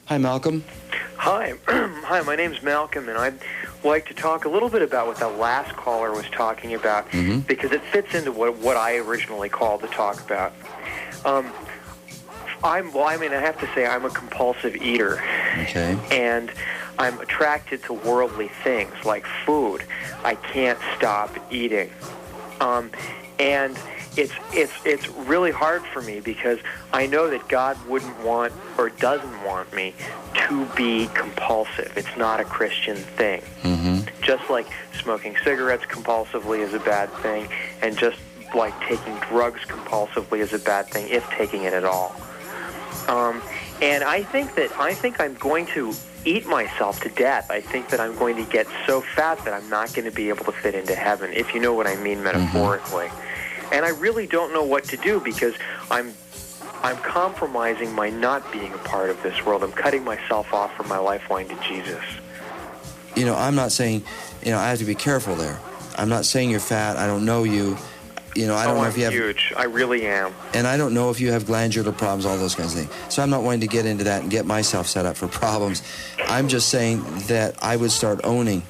Hi, Malcolm. Hi. Hi, my name's Malcolm, and I'd like to talk a little bit about what the last caller was talking about, because it fits into what I originally called to talk about. I have to say I'm a compulsive eater. Okay. And I'm attracted to worldly things like food. I can't stop eating. And it's really hard for me because I know that God wouldn't want or doesn't want me to be compulsive. It's not a Christian thing. Just like smoking cigarettes compulsively is a bad thing, and just like taking drugs compulsively is a bad thing, if taking it at all. And I think I'm going to eat myself to death. I think that I'm going to get so fat that I'm not going to be able to fit into heaven, if you know what I mean metaphorically. And I really don't know what to do because I'm compromising my not being a part of this world. I'm cutting myself off from my lifeline to Jesus. You know, I'm not saying, I have to be careful there. I'm not saying you're fat. I don't know you. I don't know if you have... I'm huge. I really am. And I don't know if you have glandular problems, all those kinds of things. So I'm not wanting to get into that and get myself set up for problems. I'm just saying that I would start owning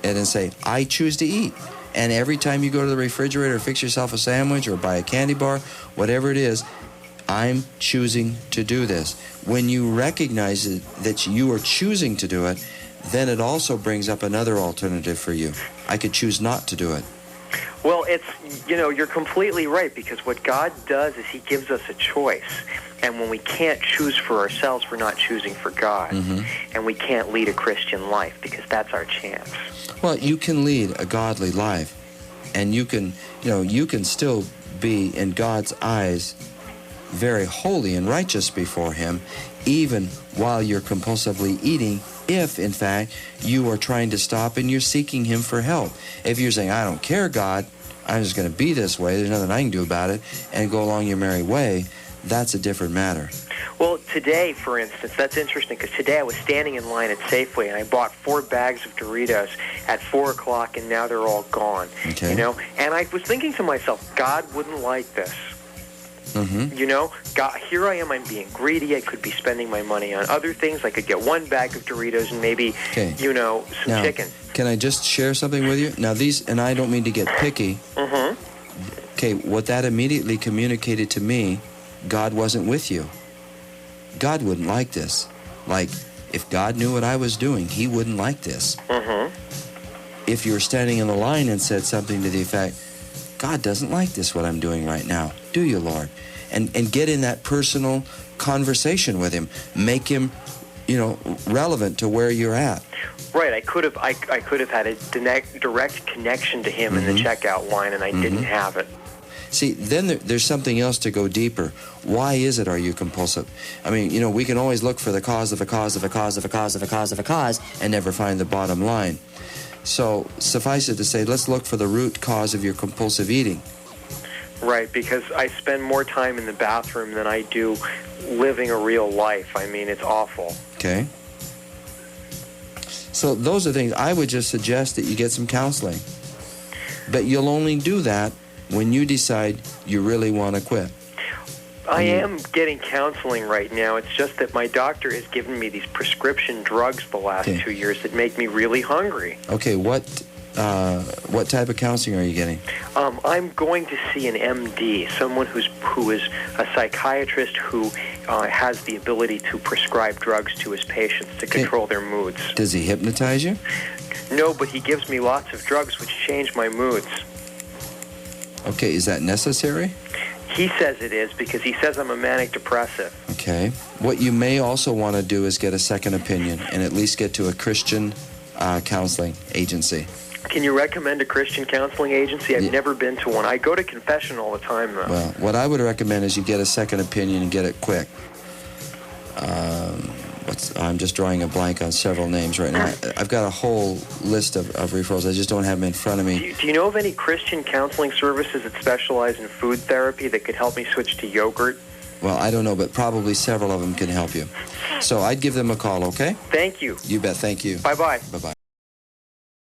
it and say, I choose to eat. And every time you go to the refrigerator, fix yourself a sandwich or buy a candy bar, whatever it is, I'm choosing to do this. When you recognize that you are choosing to do it, then it also brings up another alternative for you. I could choose not to do it. Well, you're completely right, because what God does is He gives us a choice. And when we can't choose for ourselves, we're not choosing for God. And we can't lead a Christian life because that's our chance. Well, you can lead a godly life, and you can still be, in God's eyes, very holy and righteous before Him, even while you're compulsively eating, if, in fact, you are trying to stop and you're seeking Him for help. If you're saying, I don't care, God, I'm just going to be this way, there's nothing I can do about it, and go along your merry way, that's a different matter. Well, today, for instance, that's interesting, because today I was standing in line at Safeway, and I bought 4 bags of Doritos at 4 o'clock, and now they're all gone. Okay. And I was thinking to myself, God wouldn't like this. God, here I am, I'm being greedy. I could be spending my money on other things. I could get 1 bag of Doritos and maybe, some chicken. Can I just share something with you? Now, and I don't mean to get picky. Okay, what that immediately communicated to me, God wasn't with you. God wouldn't like this. Like, if God knew what I was doing, He wouldn't like this. If you were standing in the line and said something to the effect, God doesn't like this, what I'm doing right now. Do you, Lord? And get in that personal conversation with Him. Make Him, relevant to where you're at. Right. I could have had a direct connection to Him in the checkout line, and I didn't have it. See, then there's something else to go deeper. Why is it are you compulsive? I mean, we can always look for the cause of a cause of a cause of a cause of a cause of a cause and never find the bottom line. So suffice it to say, let's look for the root cause of your compulsive eating. Right, because I spend more time in the bathroom than I do living a real life. I mean, it's awful. Okay. So those are things I would just suggest that you get some counseling. But you'll only do that when you decide you really want to quit. I am getting counseling right now. It's just that my doctor has given me these prescription drugs the last 2 years that make me really hungry. Okay, what type of counseling are you getting? I'm going to see an MD, someone who is a psychiatrist who has the ability to prescribe drugs to his patients to control their moods. Does he hypnotize you? No, but he gives me lots of drugs which change my moods. Okay, is that necessary? He says it is because he says I'm a manic depressive. Okay. What you may also want to do is get a second opinion and at least get to a Christian counseling agency. Can you recommend a Christian counseling agency? I've never been to one. I go to confession all the time, though. Well, what I would recommend is you get a second opinion and get it quick. I'm just drawing a blank on several names right now. I've got a whole list of referrals. I just don't have them in front of me. Do you know of any Christian counseling services that specialize in food therapy that could help me switch to yogurt? Well, I don't know, but probably several of them can help you. So I'd give them a call, okay? Thank you. You bet. Thank you. Bye-bye. Bye-bye.